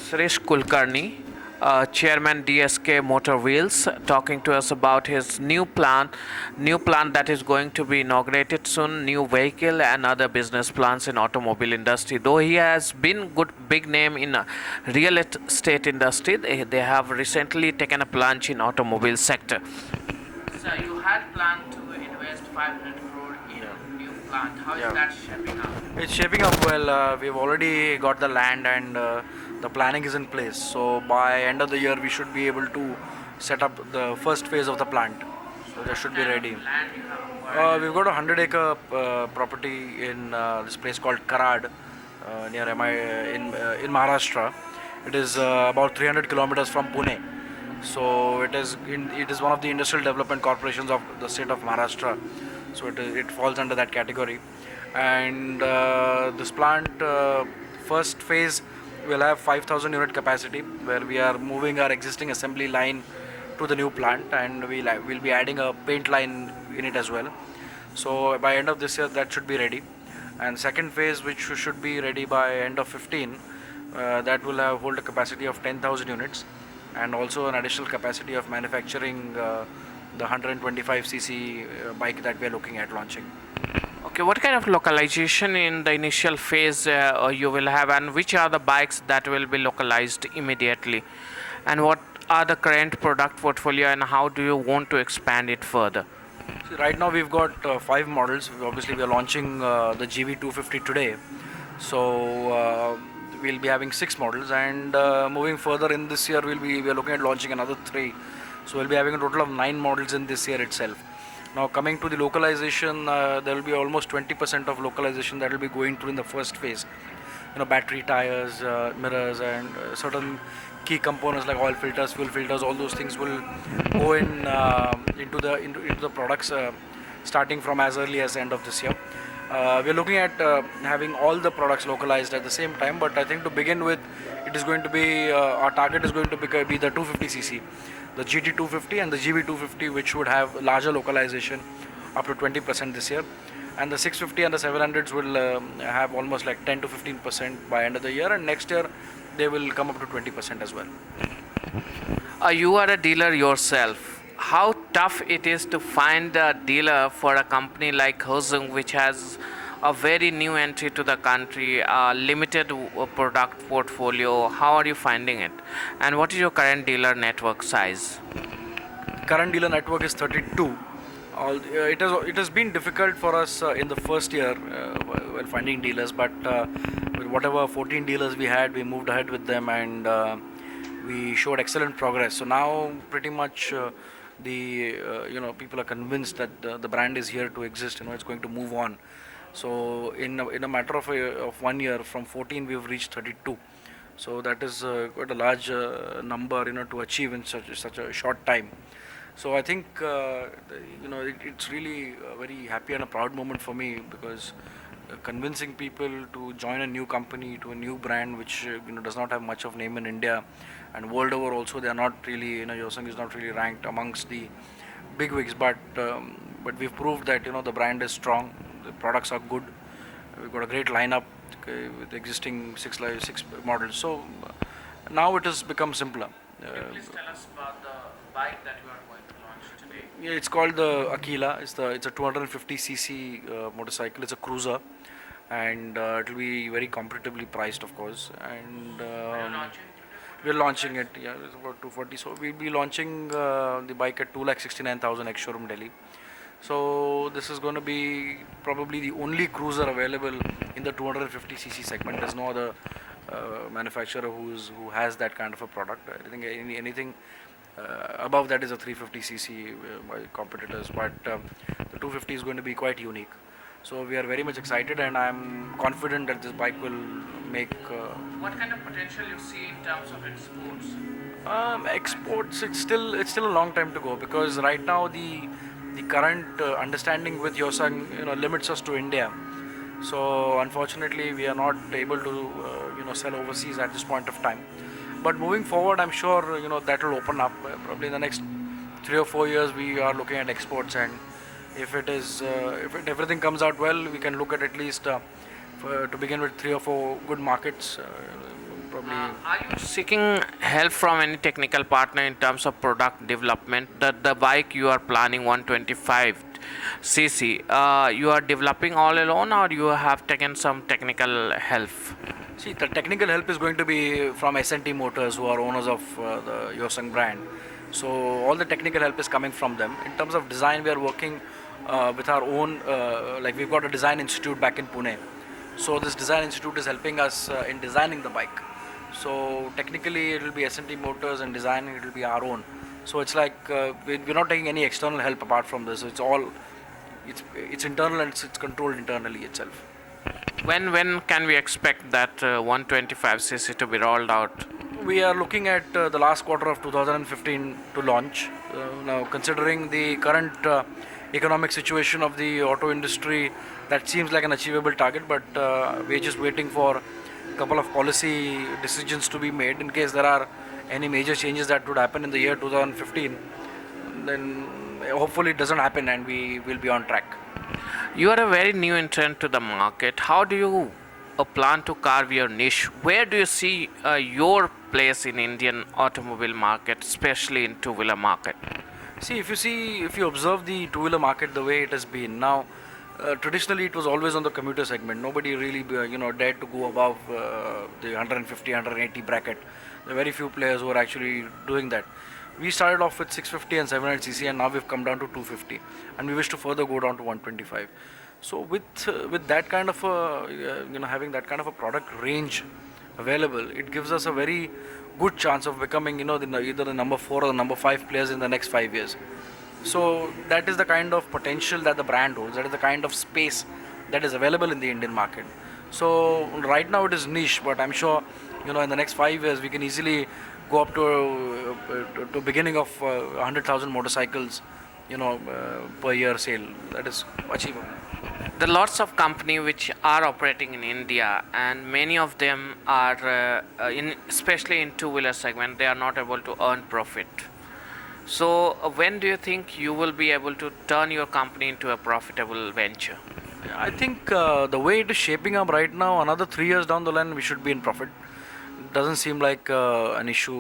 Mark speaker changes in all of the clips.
Speaker 1: Suresh Kulkarni, Chairman DSK Motor Wheels, talking to us about his new plant that is going to be inaugurated soon, new vehicle and other business plans in automobile industry. Though he has been good big name in real estate industry, they have recently taken a plunge in automobile sector. So you had planned to invest 500 crore
Speaker 2: Yeah,
Speaker 1: in new plant. How is
Speaker 2: yeah.
Speaker 1: that shaping up?
Speaker 2: It's shaping up well. We've already got the land and the planning is in place. So by end of the year, we should be able to set up the first phase of the plant.
Speaker 1: So
Speaker 2: So that
Speaker 1: what
Speaker 2: should be
Speaker 1: kind of
Speaker 2: ready.
Speaker 1: land you have acquired?
Speaker 2: We've got a 100-acre property in this place called Karad, near MI in Maharashtra. It is about 300 kilometers from Pune. So it is one of the industrial development corporations of the state of Maharashtra. So it falls under that category. And this plant, first phase will have 5,000 unit capacity, where we are moving our existing assembly line to the new plant, and we'll be adding a paint line in it as well. So by end of this year, that should be ready. And second phase, which should be ready by end of 15, that will have hold a capacity of 10,000 units, and also an additional capacity of manufacturing the 125cc bike that we are looking at launching.
Speaker 1: Okay, what kind of localization in the initial phase you will have, and which are the bikes that will be localized immediately, and what are the current product portfolio, and how do you want to expand it further?
Speaker 2: See, right now we've got five models. Obviously, we are launching the GV250 today, so we'll be having six models, and moving further in this year, we are looking at launching another three. So we'll be having a total of nine models in this year itself. Now, coming to the localization, there will be almost 20% of localization that will be going through in the first phase. Battery, tires, mirrors, and certain key components like oil filters, fuel filters. All those things will go in into the products starting from as early as end of this year. We're looking at having all the products localized at the same time, but I think to begin with, it is going to be our target is going to be the 250cc, the GT250 and the GV250, which would have larger localization up to 20% this year, and the 650 and the 700s will have almost like 10 to 15% by end of the year, and next year they will come up to 20% as well.
Speaker 1: You are a dealer yourself. How tough it is to find a dealer for a company like Hozung, which has a very new entry to the country, a limited product portfolio. How are you finding it? And what is your current dealer network size?
Speaker 2: Current dealer network is 32. It has been difficult for us in the first year while finding dealers, but with whatever 14 dealers we had, we moved ahead with them, and we showed excellent progress. So now pretty much the people are convinced that the brand is here to exist. It's going to move on. So in a matter of 1 year, from 14 we've reached 32. So that is quite a large number to achieve in such a short time. So I think it's really a very happy and a proud moment for me, because convincing people to join a new company, to a new brand which does not have much of name in India, and world over also, they are not really, Yosung is not really ranked amongst the big wigs, but we've proved that the brand is strong, the products are good, we've got a great lineup with existing six models. So now it has become simpler.
Speaker 1: Please tell us about the bike that you are going to launch today.
Speaker 2: Yeah, it's called the Aquila. It's a 250cc motorcycle. It's a cruiser, and it will be very competitively priced, of course. And
Speaker 1: Are you launching
Speaker 2: we're launching it. Yeah, it's about 240. So we'll be launching the bike at 2,69,000 ex showroom Delhi. So this is going to be probably the only cruiser available in the 250cc segment. There's no other manufacturer who has that kind of a product. I think anything above that is a 350cc by competitors, but the 250 is going to be quite unique. So we are very much excited, and I'm confident that this bike will make.
Speaker 1: What kind of potential you see in terms of exports?
Speaker 2: Exports, it's still a long time to go, because right now the current understanding with Yosung limits us to India. So unfortunately, we are not able to sell overseas at this point of time. But moving forward, I'm sure that will open up. Probably in the next 3 or 4 years, we are looking at exports, and if everything comes out well, we can look at least to begin with 3 or 4 good markets, probably.
Speaker 1: Are you seeking help from any technical partner in terms of product development? The bike you are planning 125cc, you are developing all alone, or you have taken some technical help?
Speaker 2: See, the technical help is going to be from S&T Motors, who are owners of the Yosung brand. So all the technical help is coming from them. In terms of design, we are working with our own, like we've got a design institute back in Pune. So this design institute is helping us in designing the bike. So technically, it will be S&T Motors, and designing it will be our own. So it's like we're not taking any external help apart from this. It's all it's internal, and it's controlled internally itself.
Speaker 1: When can we expect that 125cc to be rolled out?
Speaker 2: We are looking at the last quarter of 2015 to launch. Now, considering the current economic situation of the auto industry, that seems like an achievable target, but we're just waiting for a couple of policy decisions to be made. In case there are any major changes that would happen in the year 2015, then hopefully it doesn't happen and we will be on track.
Speaker 1: You are a very new entrant to the market. How do you plan to carve your niche? Where do you see your place in Indian automobile market, especially in two-wheeler market?
Speaker 2: See, if you observe the two-wheeler market the way it has been now, traditionally it was always on the commuter segment. Nobody really, dared to go above the 150, 180 bracket. There are very few players who are actually doing that. We started off with 650 and 700cc, and now we've come down to 250, and we wish to further go down to 125. So with that kind of having that kind of a product range available, it gives us a very good chance of becoming either the number 4 or the number 5 players in the next 5 years. So that is the kind of potential that the brand holds. That is the kind of space that is available in the Indian market. So right now it is niche, but I'm sure in the next 5 years we can easily go up to beginning of 100,000 motorcycles, per year sale. That is achievable.
Speaker 1: There are lots of companies which are operating in India, and many of them are especially in two-wheeler segment, they are not able to earn profit. So when do you think you will be able to turn your company into a profitable venture?
Speaker 2: I think the way it is shaping up right now, another 3 years down the line, we should be in profit. Doesn't seem like an issue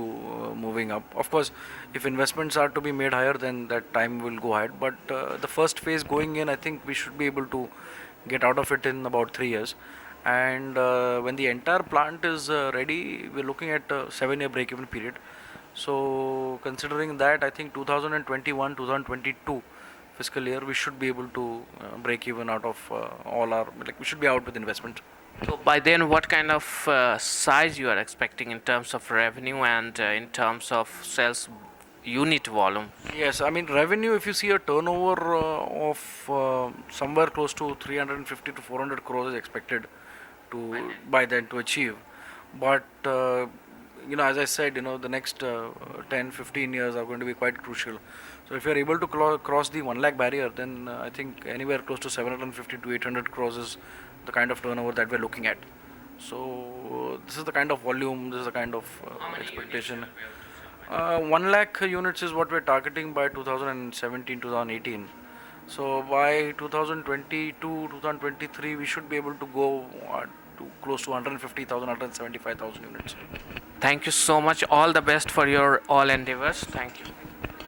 Speaker 2: moving up. Of course, if investments are to be made higher, then that time will go ahead. But the first phase going in, I think we should be able to get out of it in about 3 years. And when the entire plant is ready, we're looking at a 7-year break-even period. So considering that, I think 2021, 2022 fiscal year, we should be able to break even out of all our, we should be out with investment.
Speaker 1: So by then, what kind of size you are expecting in terms of revenue and in terms of sales unit volume?
Speaker 2: Yes, I mean revenue. If you see a turnover of somewhere close to 350 to 400 crores is expected to by then to achieve, but as I said, the next 10, 15 years are going to be quite crucial. So if you are able to cross the 1 lakh barrier, then I think anywhere close to 750 to 800 crores is the kind of turnover that we're looking at. So this is the kind of volume, this is the kind of expectation. 1 lakh units is what we're targeting by 2017, 2018. So by 2022, 2023, we should be able to go to close to 150,000, 175,000 units.
Speaker 1: Thank you so much. All the best for your all endeavors. Thank you.